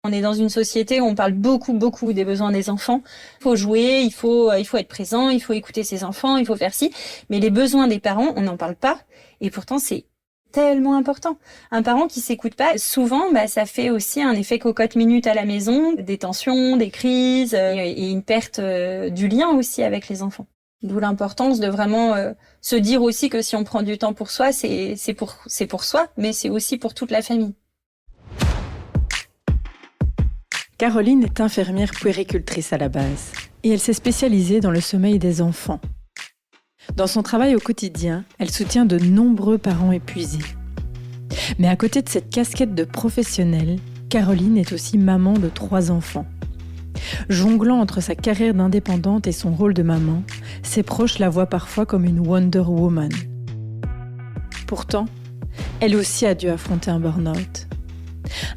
On est dans une société où on parle beaucoup, beaucoup des besoins des enfants. Il faut jouer, il faut être présent, il faut écouter ses enfants, il faut faire ci. Mais les besoins des parents, on n'en parle pas. Et pourtant, c'est tellement important. Un parent qui s'écoute pas, souvent, ça fait aussi un effet cocotte-minute à la maison, des tensions, des crises et une perte du lien aussi avec les enfants. D'où l'importance de vraiment se dire aussi que si on prend du temps pour soi, c'est pour soi, mais c'est aussi pour toute la famille. Caroline est infirmière puéricultrice à la base et elle s'est spécialisée dans le sommeil des enfants. Dans son travail au quotidien, elle soutient de nombreux parents épuisés. Mais à côté de cette casquette de professionnelle, Caroline est aussi maman de 3 enfants. Jonglant entre sa carrière d'indépendante et son rôle de maman, ses proches la voient parfois comme une Wonder Woman. Pourtant, elle aussi a dû affronter un burn-out.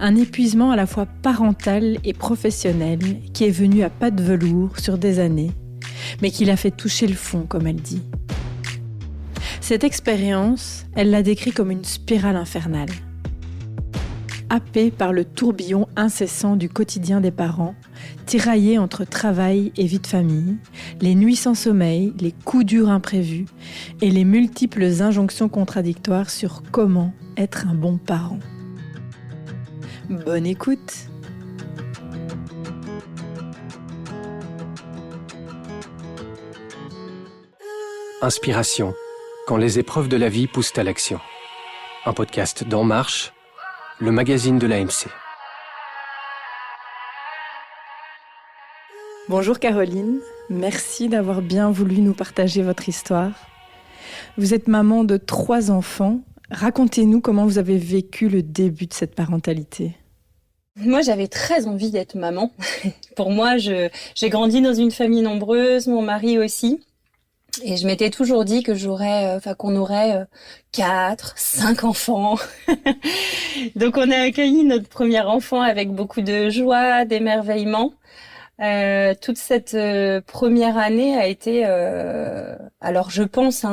Un épuisement à la fois parental et professionnel qui est venu à pas de velours sur des années, mais qui l'a fait toucher le fond, comme elle dit. Cette expérience, elle l'a décrit comme une spirale infernale. Happée par le tourbillon incessant du quotidien des parents, tiraillée entre travail et vie de famille, les nuits sans sommeil, les coups durs imprévus et les multiples injonctions contradictoires sur comment être un bon parent. Bonne écoute! Inspiration, quand les épreuves de la vie poussent à l'action. Un podcast d'En Marche, le magazine de l'AMC. Bonjour Caroline, merci d'avoir bien voulu nous partager votre histoire. Vous êtes maman de 3 enfants. Racontez-nous comment vous avez vécu le début de cette parentalité. Moi, j'avais très envie d'être maman. Pour moi, j'ai grandi dans une famille nombreuse, mon mari aussi. Et je m'étais toujours dit que qu'on aurait 4, 5 enfants. Donc, on a accueilli notre premier enfant avec beaucoup de joie, d'émerveillement. Toute cette première année a été, alors je pense,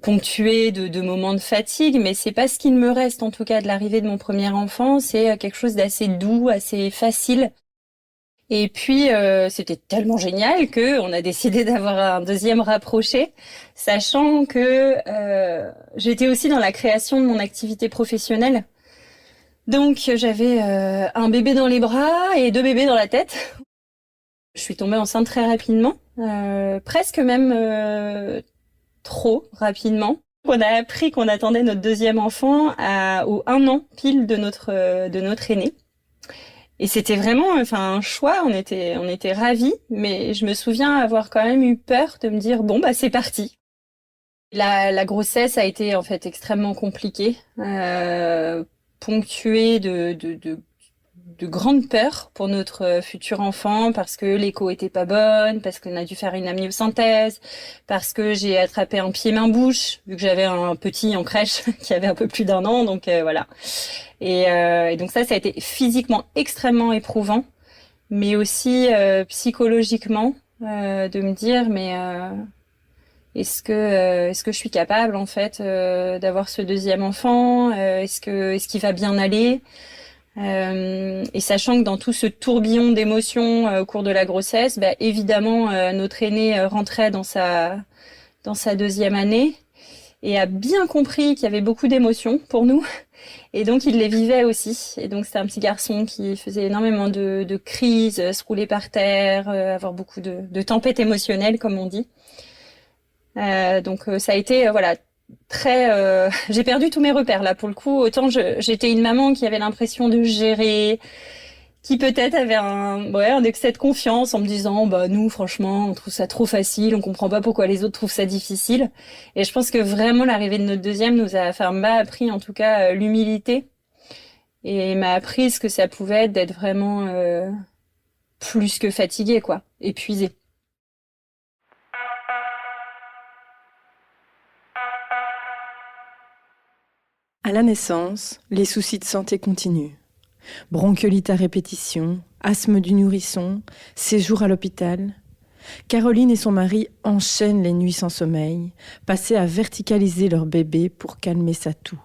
ponctuée de moments de fatigue, mais c'est pas ce qu'il me reste en tout cas de l'arrivée de mon premier enfant. C'est quelque chose d'assez doux, assez facile. Et puis c'était tellement génial que on a décidé d'avoir un deuxième rapproché, sachant que j'étais aussi dans la création de mon activité professionnelle. Donc j'avais un bébé dans les bras et 2 bébés dans la tête. Je suis tombée enceinte très rapidement, presque même trop rapidement. On a appris qu'on attendait notre deuxième enfant au 1 an pile de notre aîné. Et c'était vraiment un choix, on était ravis, mais je me souviens avoir quand même eu peur de me dire bon c'est parti. La grossesse a été en fait extrêmement compliquée, ponctuée de grandes peurs pour notre futur enfant, parce que l'écho était pas bonne, parce qu'on a dû faire une amniosynthèse, parce que j'ai attrapé un pied-main-bouche, vu que j'avais un petit en crèche qui avait un peu plus d'1 an, donc voilà. Et donc ça a été physiquement extrêmement éprouvant, mais aussi psychologiquement, de me dire est-ce que je suis capable en fait d'avoir ce deuxième enfant, est-ce qu'il va bien aller, et sachant que dans tout ce tourbillon d'émotions au cours de la grossesse, évidemment notre aîné rentrait dans sa deuxième année et a bien compris qu'il y avait beaucoup d'émotions pour nous. Et donc, il les vivait aussi. Et donc, c'était un petit garçon qui faisait énormément de crises, se rouler par terre, avoir beaucoup de tempêtes émotionnelles, comme on dit. Donc, ça a été, très... J'ai perdu tous mes repères, là, pour le coup. Autant j'étais une maman qui avait l'impression de gérer, qui peut-être avait un excès de confiance en me disant nous franchement on trouve ça trop facile, on comprend pas pourquoi les autres trouvent ça difficile. Et je pense que vraiment l'arrivée de notre deuxième m'a appris en tout cas l'humilité et m'a appris ce que ça pouvait être d'être vraiment plus que fatigué quoi, épuisé. À la naissance, les soucis de santé continuent. Bronchiolite à répétition, asthme du nourrisson, séjour à l'hôpital. Caroline et son mari enchaînent les nuits sans sommeil, passées à verticaliser leur bébé pour calmer sa toux.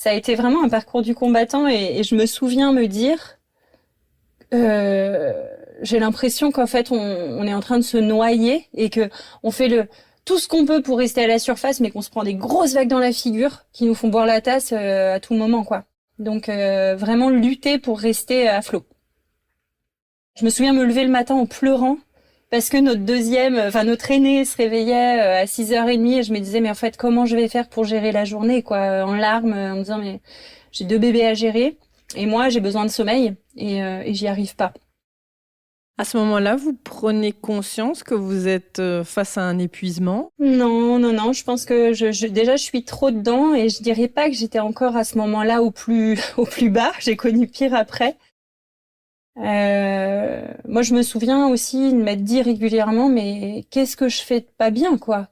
Ça a été vraiment un parcours du combattant et je me souviens me dire, j'ai l'impression qu'en fait on est en train de se noyer et que on fait tout ce qu'on peut pour rester à la surface, mais qu'on se prend des grosses vagues dans la figure qui nous font boire la tasse à tout moment, quoi. Donc vraiment lutter pour rester à flot. Je me souviens me lever le matin en pleurant parce que notre aîné se réveillait à 6h30 et je me disais mais en fait comment je vais faire pour gérer la journée, quoi, en larmes, en me disant mais j'ai 2 bébés à gérer et moi j'ai besoin de sommeil et j'y arrive pas. À ce moment-là, vous prenez conscience que vous êtes face à un épuisement? Non, je pense que déjà je suis trop dedans et je dirais pas que j'étais encore à ce moment-là au plus bas, j'ai connu pire après. Moi je me souviens aussi de m'être dit régulièrement mais qu'est-ce que je fais de pas bien, quoi?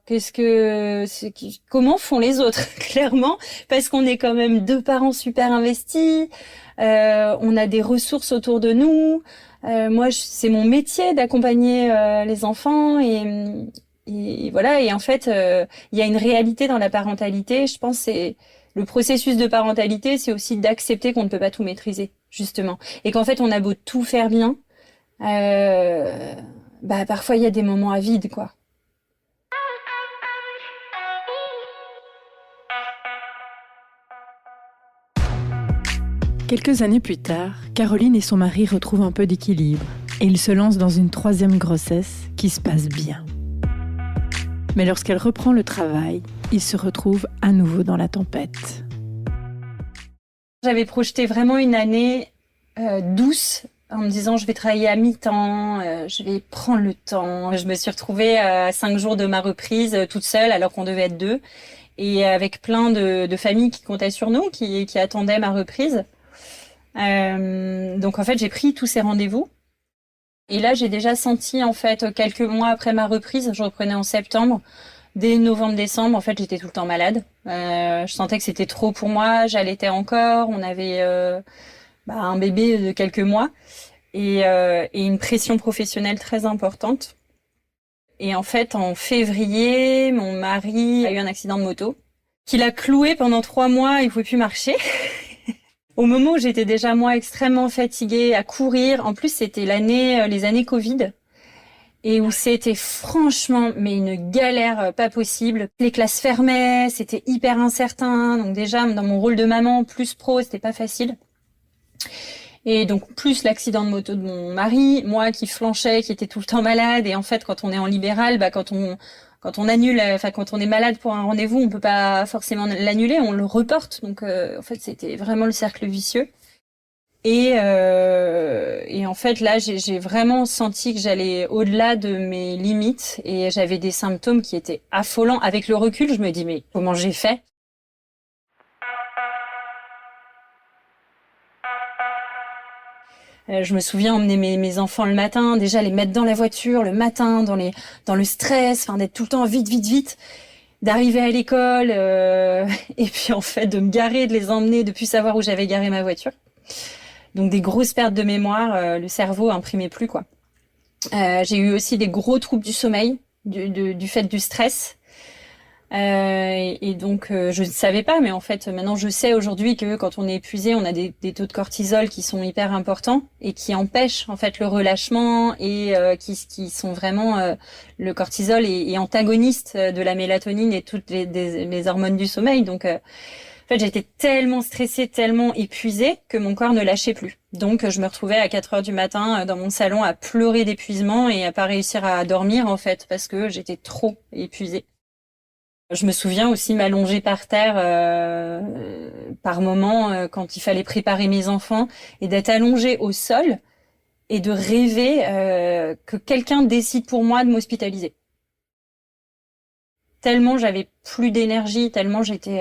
Comment font les autres clairement, parce qu'on est quand même 2 parents super investis, on a des ressources autour de nous. Moi, c'est mon métier d'accompagner les enfants et voilà. Et en fait, il y a une réalité dans la parentalité. Je pense c'est le processus de parentalité, c'est aussi d'accepter qu'on ne peut pas tout maîtriser, justement, et qu'en fait, on a beau tout faire bien, parfois il y a des moments à vide, quoi. Quelques années plus tard, Caroline et son mari retrouvent un peu d'équilibre et ils se lancent dans une 3e grossesse qui se passe bien. Mais lorsqu'elle reprend le travail, ils se retrouvent à nouveau dans la tempête. J'avais projeté vraiment une année douce en me disant je vais travailler à mi-temps, je vais prendre le temps. Je me suis retrouvée à 5 jours de ma reprise toute seule alors qu'on devait être 2 et avec plein de familles qui comptaient sur nous, qui attendaient ma reprise. Donc en fait j'ai pris tous ces rendez-vous et là j'ai déjà senti en fait quelques mois après ma reprise, je reprenais en septembre, dès novembre-décembre en fait j'étais tout le temps malade, je sentais que c'était trop pour moi, j'allaitais encore, on avait un bébé de quelques mois et une pression professionnelle très importante. Et en fait en février mon mari a eu un accident de moto qui l'a cloué pendant 3 mois, il pouvait plus marcher. Au moment où j'étais déjà moi extrêmement fatiguée à courir, en plus c'était les années Covid, et où c'était franchement mais une galère pas possible. Les classes fermaient, c'était hyper incertain, donc déjà dans mon rôle de maman plus pro, c'était pas facile. Et donc plus l'accident de moto de mon mari, moi qui flanchais, qui était tout le temps malade, et en fait quand on est en libéral, quand on annule, quand on est malade pour un rendez-vous, on peut pas forcément l'annuler, on le reporte. Donc en fait, c'était vraiment le cercle vicieux. Et en fait là, j'ai vraiment senti que j'allais au-delà de mes limites et j'avais des symptômes qui étaient affolants. Avec le recul, je me dis mais comment j'ai fait ? Je me souviens emmener mes enfants le matin, déjà les mettre dans la voiture le matin, dans le stress, d'être tout le temps vite, d'arriver à l'école, et puis en fait de me garer, de les emmener, de plus savoir où j'avais garé ma voiture. Donc des grosses pertes de mémoire, le cerveau imprimait plus, quoi. J'ai eu aussi des gros troubles du sommeil, du fait du stress. Et donc je ne savais pas, mais en fait maintenant je sais aujourd'hui que quand on est épuisé, on a des taux de cortisol qui sont hyper importants et qui empêchent en fait le relâchement et qui sont vraiment le cortisol est antagoniste de la mélatonine et toutes les hormones du sommeil. Donc en fait j'étais tellement stressée, tellement épuisée que mon corps ne lâchait plus. Donc je me retrouvais à 4h du matin dans mon salon à pleurer d'épuisement et à pas réussir à dormir en fait parce que j'étais trop épuisée. Je me souviens aussi m'allonger par terre par moment quand il fallait préparer mes enfants et d'être allongée au sol et de rêver que quelqu'un décide pour moi de m'hospitaliser. Tellement j'avais plus d'énergie, tellement j'étais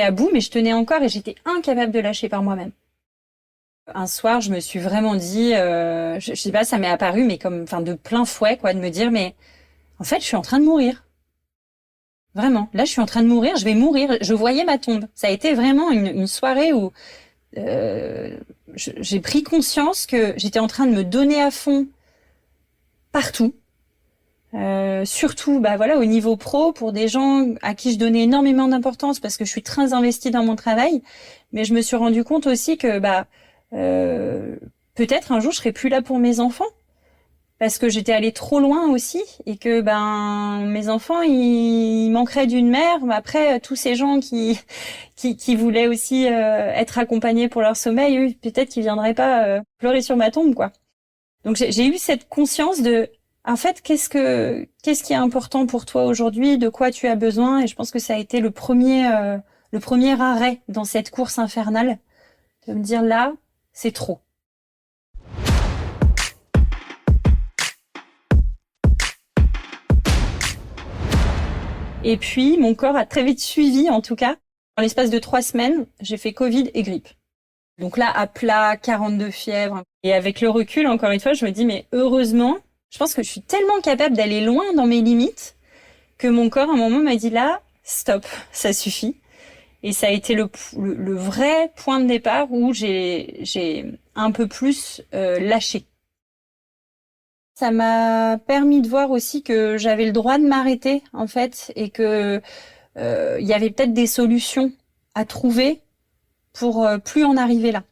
à bout, mais je tenais encore et j'étais incapable de lâcher par moi-même. Un soir, je me suis vraiment dit, je sais pas, ça m'est apparu, mais de plein fouet, quoi, de me dire, mais en fait, je suis en train de mourir. Vraiment, là je suis en train de mourir, je vais mourir, je voyais ma tombe. Ça a été vraiment une soirée où j'ai pris conscience que j'étais en train de me donner à fond partout. Surtout, voilà, au niveau pro, pour des gens à qui je donnais énormément d'importance parce que je suis très investie dans mon travail. Mais je me suis rendu compte aussi que, peut-être un jour je serai plus là pour mes enfants parce que j'étais allée trop loin aussi et que, mes enfants, ils manqueraient d'une mère. Mais après, tous ces gens qui voulaient aussi être accompagnés pour leur sommeil, eux, peut-être qu'ils viendraient pas pleurer sur ma tombe, quoi. Donc j'ai eu cette conscience de, en fait, qu'est-ce qui est important pour toi aujourd'hui, de quoi tu as besoin, et je pense que ça a été le premier arrêt dans cette course infernale, de me dire là, c'est trop. Et puis mon corps a très vite suivi, en tout cas, en l'espace de 3 semaines, j'ai fait Covid et grippe. Donc là, à plat, 42 fièvres. Et avec le recul, encore une fois, je me dis, mais heureusement, je pense que je suis tellement capable d'aller loin dans mes limites que mon corps, à un moment, m'a dit là, stop, ça suffit. Et ça a été le vrai point de départ où j'ai un peu plus lâché. Ça m'a permis de voir aussi que j'avais le droit de m'arrêter, en fait, et que il y avait peut-être des solutions à trouver pour plus en arriver là.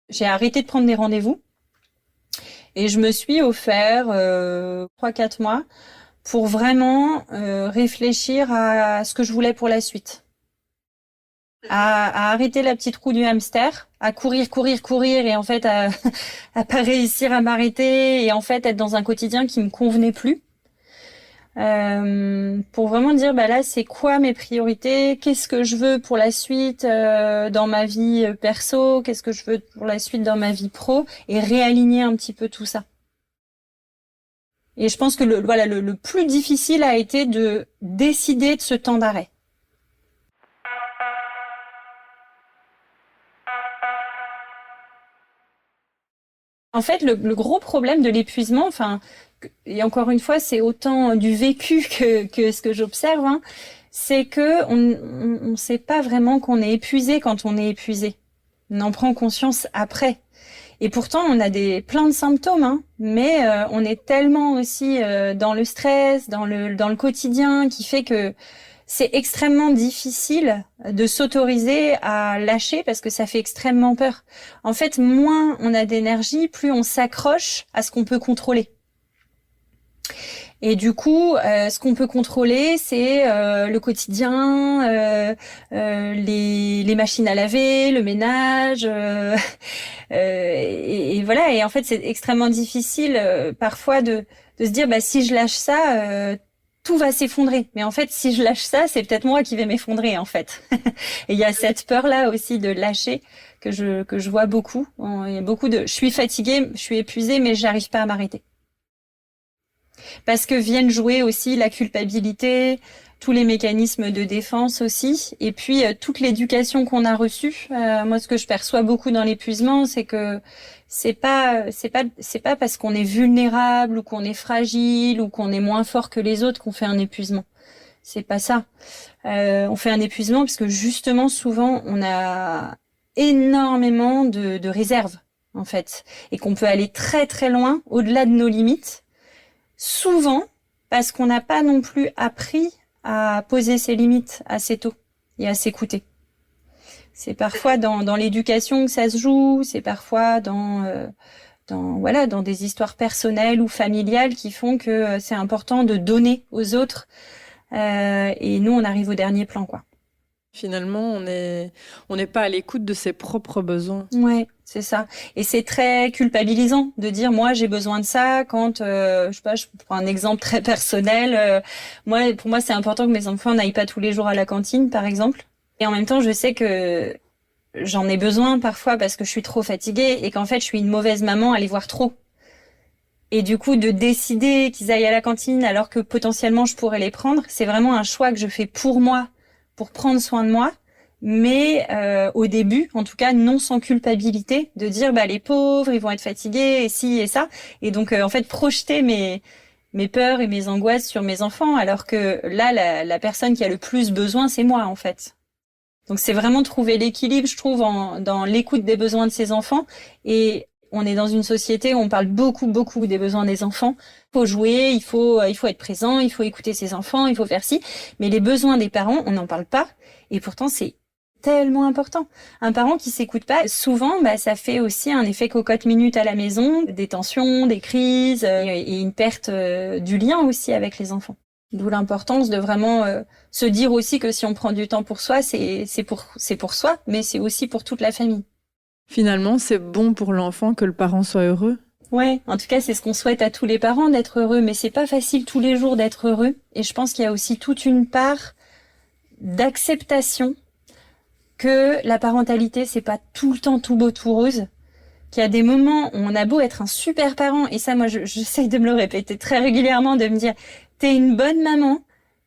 J'ai arrêté de prendre des rendez-vous et je me suis offert 3-4 mois pour vraiment réfléchir à ce que je voulais pour la suite. À arrêter la petite roue du hamster, à courir et en fait à pas réussir à m'arrêter et en fait être dans un quotidien qui me convenait plus. Pour vraiment dire là c'est quoi mes priorités, qu'est-ce que je veux pour la suite dans ma vie perso, qu'est-ce que je veux pour la suite dans ma vie pro, et réaligner un petit peu tout ça. Et je pense que le plus difficile a été de décider de ce temps d'arrêt. En fait, le gros problème de l'épuisement, et encore une fois, c'est autant du vécu que ce que j'observe, c'est que on sait pas vraiment qu'on est épuisé quand on est épuisé. On en prend conscience après. Et pourtant, on a plein de symptômes, mais on est tellement aussi dans le stress, dans le quotidien, qui fait que c'est extrêmement difficile de s'autoriser à lâcher parce que ça fait extrêmement peur. En fait, moins on a d'énergie, plus on s'accroche à ce qu'on peut contrôler. Et du coup, ce qu'on peut contrôler, c'est le quotidien, les machines à laver, le ménage, et voilà. Et en fait, c'est extrêmement difficile parfois de se dire, si je lâche ça, tout va s'effondrer. Mais en fait, si je lâche ça, c'est peut-être moi qui vais m'effondrer, en fait. Et il y a cette peur-là aussi de lâcher que je vois beaucoup. Il y a beaucoup je suis fatiguée, je suis épuisée, mais j'arrive pas à m'arrêter. Parce que viennent jouer aussi la culpabilité, tous les mécanismes de défense aussi, et puis toute l'éducation qu'on a reçue. Moi, ce que je perçois beaucoup dans l'épuisement, c'est que c'est pas parce qu'on est vulnérable ou qu'on est fragile ou qu'on est moins fort que les autres qu'on fait un épuisement. C'est pas ça. On fait un épuisement parce que justement, souvent, on a énormément de réserves, en fait, et qu'on peut aller très très loin, au-delà de nos limites. Souvent, parce qu'on n'a pas non plus appris à poser ses limites assez tôt et à s'écouter. C'est parfois dans l'éducation que ça se joue, c'est parfois dans des histoires personnelles ou familiales qui font que c'est important de donner aux autres, et nous on arrive au dernier plan, quoi. Finalement, on n'est pas à l'écoute de ses propres besoins. Ouais, c'est ça. Et c'est très culpabilisant de dire moi j'ai besoin de ça quand je prends un exemple très personnel. Pour moi c'est important que mes enfants n'aillent pas tous les jours à la cantine, par exemple. Et en même temps, je sais que j'en ai besoin parfois parce que je suis trop fatiguée et qu'en fait je suis une mauvaise maman à les voir trop. Et du coup, de décider qu'ils aillent à la cantine alors que potentiellement je pourrais les prendre, c'est vraiment un choix que je fais pour moi, pour prendre soin de moi, mais au début, en tout cas, non sans culpabilité, de dire les pauvres, ils vont être fatigués, et ci et ça, et donc en fait projeter mes peurs et mes angoisses sur mes enfants, alors que là, la personne qui a le plus besoin, c'est moi, en fait. Donc c'est vraiment trouver l'équilibre, je trouve, dans l'écoute des besoins de ses enfants et On est dans une société où on parle beaucoup des besoins des enfants. Il faut jouer, il faut être présent, il faut écouter ses enfants, il faut faire ci. Mais les besoins des parents, on n'en parle pas. Et pourtant, c'est tellement important. Un parent qui s'écoute pas, souvent, ça fait aussi un effet cocotte-minute à la maison, des tensions, des crises et une perte du lien aussi avec les enfants. D'où l'importance de vraiment se dire aussi que si on prend du temps pour soi, c'est pour soi, mais c'est aussi pour toute la famille. Finalement, c'est bon pour l'enfant que le parent soit heureux. Ouais, en tout cas, c'est ce qu'on souhaite à tous les parents, d'être heureux, mais c'est pas facile tous les jours d'être heureux. Et je pense qu'il y a aussi toute une part d'acceptation que la parentalité, c'est pas tout le temps tout beau, tout rose. Qu'il y a des moments où on a beau être un super parent, et ça, moi, j'essaye de me le répéter très régulièrement, de me dire, t'es une bonne maman,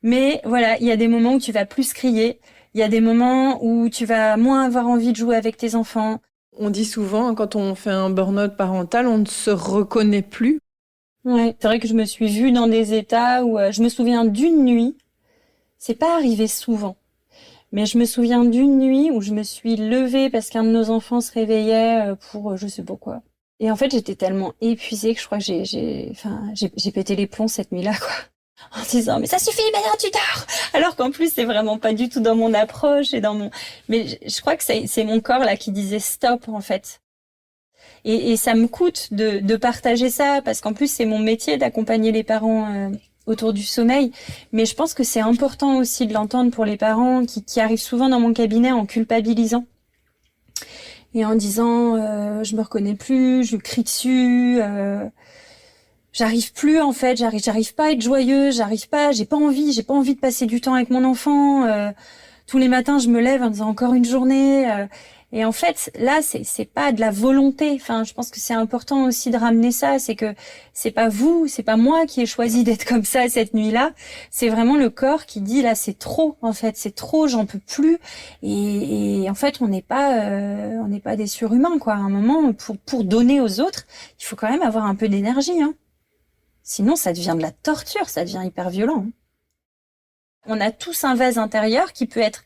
mais voilà, il y a des moments où tu vas plus crier, il y a des moments où tu vas moins avoir envie de jouer avec tes enfants. On dit souvent, quand on fait un burn-out parental, on ne se reconnaît plus. Ouais, c'est vrai que je me suis vue dans des états où je me souviens d'une nuit, c'est pas arrivé souvent, mais je me souviens d'une nuit où je me suis levée parce qu'un de nos enfants se réveillait pour je sais pas quoi. Et en fait, j'étais tellement épuisée que je crois que j'ai pété les plombs cette nuit-là, quoi. En disant, mais ça suffit, maintenant tu dors! Alors qu'en plus, c'est vraiment pas du tout dans mon approche et mais je crois que c'est mon corps, là, qui disait stop, en fait. Et ça me coûte de partager ça, parce qu'en plus, c'est mon métier d'accompagner les parents autour du sommeil. Mais je pense que c'est important aussi de l'entendre pour les parents qui arrivent souvent dans mon cabinet en culpabilisant. Et en disant, je me reconnais plus, je crie dessus, j'arrive plus en fait, j'arrive pas à être joyeuse, j'ai pas envie de passer du temps avec mon enfant. Tous les matins, je me lève en disant encore une journée. Et en fait, là, c'est pas de la volonté. Enfin, je pense que c'est important aussi de ramener ça. C'est que c'est pas moi qui ai choisi d'être comme ça cette nuit-là. C'est vraiment le corps qui dit là, c'est trop. En fait, c'est trop, j'en peux plus. Et en fait, on n'est pas des surhumains, quoi. À un moment, pour donner aux autres, il faut quand même avoir un peu d'énergie, hein. Sinon, ça devient de la torture, ça devient hyper violent. On a tous un vase intérieur qui peut être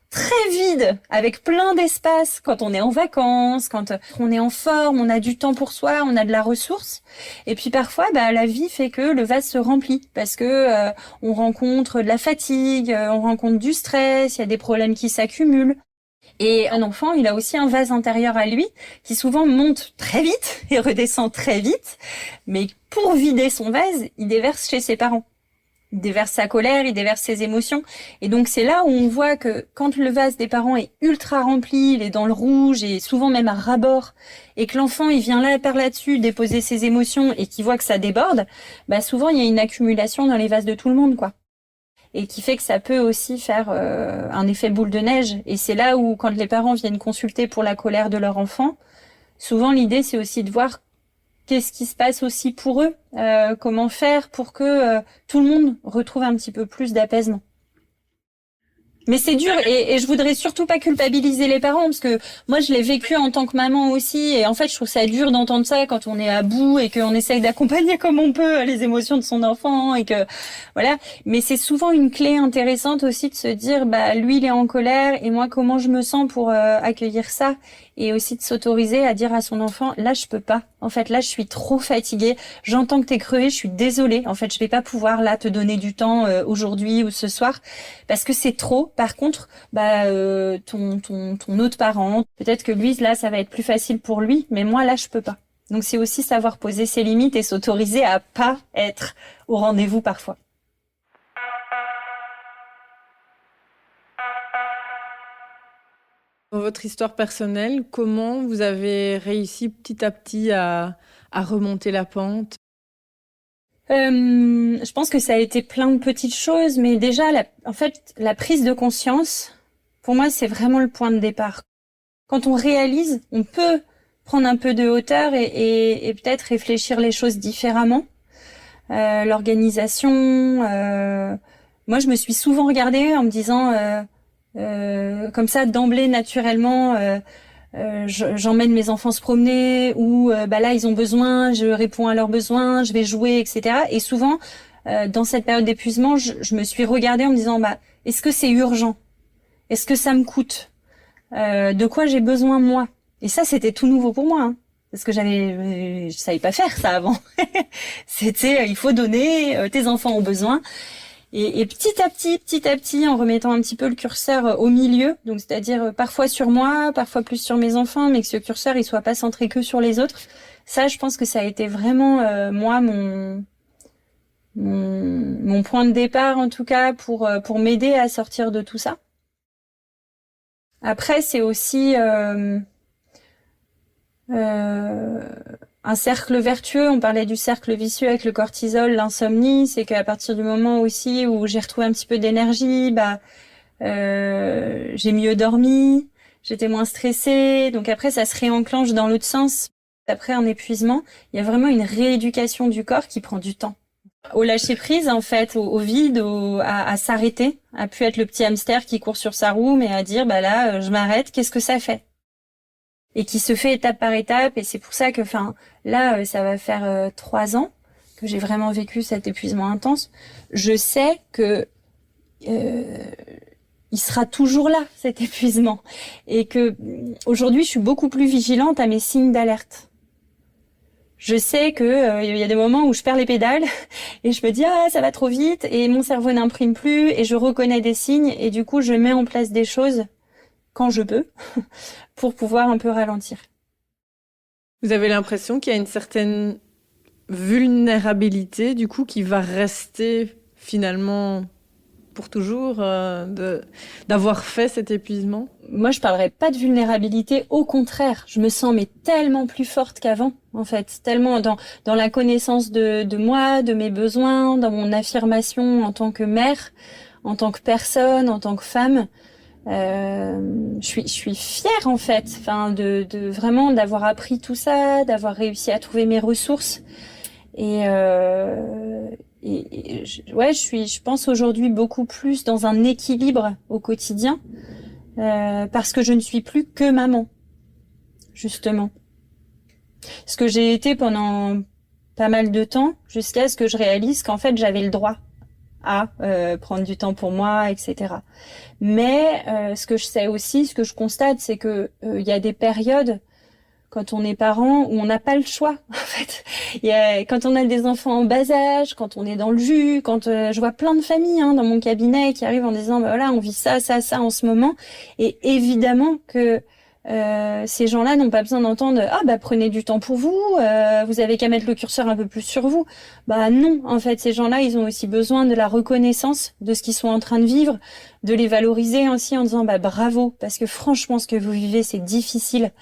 très vide, avec plein d'espace quand on est en vacances, quand on est en forme, on a du temps pour soi, on a de la ressource. Et puis parfois, la vie fait que le vase se remplit parce que on rencontre de la fatigue, on rencontre du stress, il y a des problèmes qui s'accumulent. Et un enfant, il a aussi un vase intérieur à lui qui souvent monte très vite et redescend très vite. Mais pour vider son vase, il déverse chez ses parents. Il déverse sa colère, il déverse ses émotions. Et donc c'est là où on voit que quand le vase des parents est ultra rempli, il est dans le rouge et souvent même à ras-bord, et que l'enfant il vient là par là-dessus déposer ses émotions et qu'il voit que ça déborde, souvent il y a une accumulation dans les vases de tout le monde, quoi. Et qui fait que ça peut aussi faire un effet boule de neige. Et c'est là où, quand les parents viennent consulter pour la colère de leur enfant, souvent l'idée c'est aussi de voir qu'est-ce qui se passe aussi pour eux, comment faire pour que tout le monde retrouve un petit peu plus d'apaisement. Mais c'est dur et je voudrais surtout pas culpabiliser les parents parce que moi je l'ai vécu en tant que maman aussi et en fait je trouve ça dur d'entendre ça quand on est à bout et qu'on essaye d'accompagner comme on peut les émotions de son enfant et que voilà. Mais c'est souvent une clé intéressante aussi de se dire lui il est en colère et moi comment je me sens pour accueillir ça et aussi de s'autoriser à dire à son enfant là je peux pas. En fait là je suis trop fatiguée, j'entends que t'es crevée, je suis désolée. En fait je vais pas pouvoir là te donner du temps aujourd'hui ou ce soir parce que c'est trop. Par contre, ton autre parent, peut-être que lui, là, ça va être plus facile pour lui, mais moi, là, je peux pas. Donc, c'est aussi savoir poser ses limites et s'autoriser à pas être au rendez-vous parfois. Dans votre histoire personnelle, comment vous avez réussi petit à petit à remonter la pente ? Je pense que ça a été plein de petites choses, mais déjà, la prise de conscience, pour moi, c'est vraiment le point de départ. Quand on réalise, on peut prendre un peu de hauteur et peut-être réfléchir les choses différemment. L'organisation, moi, je me suis souvent regardée en me disant, comme ça, d'emblée, naturellement, j'emmène mes enfants se promener ou là ils ont besoin, je réponds à leurs besoins, je vais jouer, etc. Et souvent dans cette période d'épuisement, je me suis regardée en me disant est-ce que c'est urgent? Est-ce que ça me coûte? De quoi j'ai besoin moi? Et ça c'était tout nouveau pour moi, hein. Parce que je savais pas faire ça avant. C'était, il faut donner, tes enfants ont besoin. Et petit à petit, en remettant un petit peu le curseur au milieu, donc c'est-à-dire parfois sur moi, parfois plus sur mes enfants, mais que ce curseur il soit pas centré que sur les autres. Ça, je pense que ça a été vraiment moi mon point de départ en tout cas pour m'aider à sortir de tout ça. Après, c'est aussi un cercle vertueux. On parlait du cercle vicieux avec le cortisol, l'insomnie. C'est qu'à partir du moment aussi où j'ai retrouvé un petit peu d'énergie, j'ai mieux dormi, j'étais moins stressée. Donc après, ça se réenclenche dans l'autre sens. Après un épuisement, il y a vraiment une rééducation du corps qui prend du temps. Au lâcher prise, en fait, au vide, à s'arrêter, à plus être le petit hamster qui court sur sa roue, mais à dire, là, je m'arrête, qu'est-ce que ça fait? Et qui se fait étape par étape, et c'est pour ça que, là, ça va faire 3 ans que j'ai vraiment vécu cet épuisement intense. Je sais que il sera toujours là, cet épuisement, et que aujourd'hui, je suis beaucoup plus vigilante à mes signes d'alerte. Je sais que il y a des moments où je perds les pédales et je me dis ça va trop vite et mon cerveau n'imprime plus et je reconnais des signes et du coup je mets en place des choses quand je peux pour pouvoir un peu ralentir. Vous avez l'impression qu'il y a une certaine vulnérabilité du coup qui va rester finalement pour toujours d'avoir fait cet épuisement? Moi, je parlerais pas de vulnérabilité, au contraire, je me sens tellement plus forte qu'avant, en fait, tellement dans la connaissance de moi, de mes besoins, dans mon affirmation en tant que mère, en tant que personne, en tant que femme. Je suis fière en fait, de vraiment d'avoir appris tout ça, d'avoir réussi à trouver mes ressources je pense aujourd'hui beaucoup plus dans un équilibre au quotidien parce que je ne suis plus que maman, justement. Ce que j'ai été pendant pas mal de temps, jusqu'à ce que je réalise qu'en fait j'avais le droit à prendre du temps pour moi, etc. Mais ce que je sais aussi, ce que je constate, c'est que il y a des périodes quand on est parent où on n'a pas le choix en fait. Quand on a des enfants en bas âge, quand on est dans le jus, quand je vois plein de familles dans mon cabinet qui arrivent en disant voilà, on vit ça en ce moment, et évidemment que ces gens-là n'ont pas besoin d'entendre prenez du temps pour vous, vous avez qu'à mettre le curseur un peu plus sur vous. Non, en fait, ces gens-là, ils ont aussi besoin de la reconnaissance de ce qu'ils sont en train de vivre, de les valoriser aussi en disant bravo, parce que franchement ce que vous vivez c'est difficile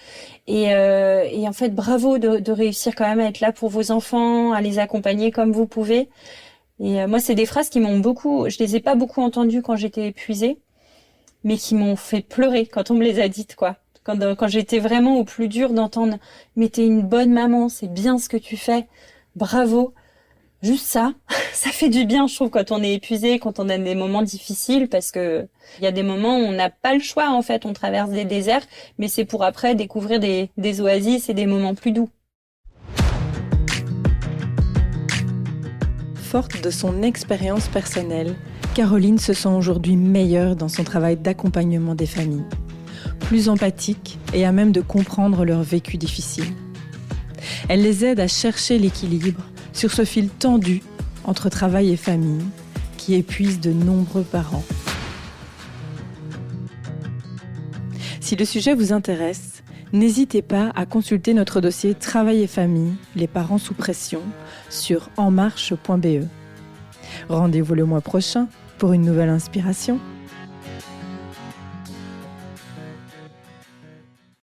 et en fait bravo de réussir quand même à être là pour vos enfants, à les accompagner comme vous pouvez. Et moi c'est des phrases qui m'ont beaucoup, je les ai pas beaucoup entendues quand j'étais épuisée, mais qui m'ont fait pleurer quand on me les a dites quoi. Quand j'étais vraiment au plus dur d'entendre « mais t'es une bonne maman, c'est bien ce que tu fais, bravo ». Juste ça fait du bien, je trouve, quand on est épuisé, quand on a des moments difficiles, parce que il y a des moments où on n'a pas le choix, en fait, on traverse des déserts, mais c'est pour après découvrir des oasis et des moments plus doux. Forte de son expérience personnelle, Caroline se sent aujourd'hui meilleure dans son travail d'accompagnement des familles. Plus empathique et à même de comprendre leur vécu difficile. Elle les aide à chercher l'équilibre sur ce fil tendu entre travail et famille qui épuise de nombreux parents. Si le sujet vous intéresse, n'hésitez pas à consulter notre dossier Travail et famille, les parents sous pression sur enmarche.be. Rendez-vous le mois prochain pour une nouvelle inspiration.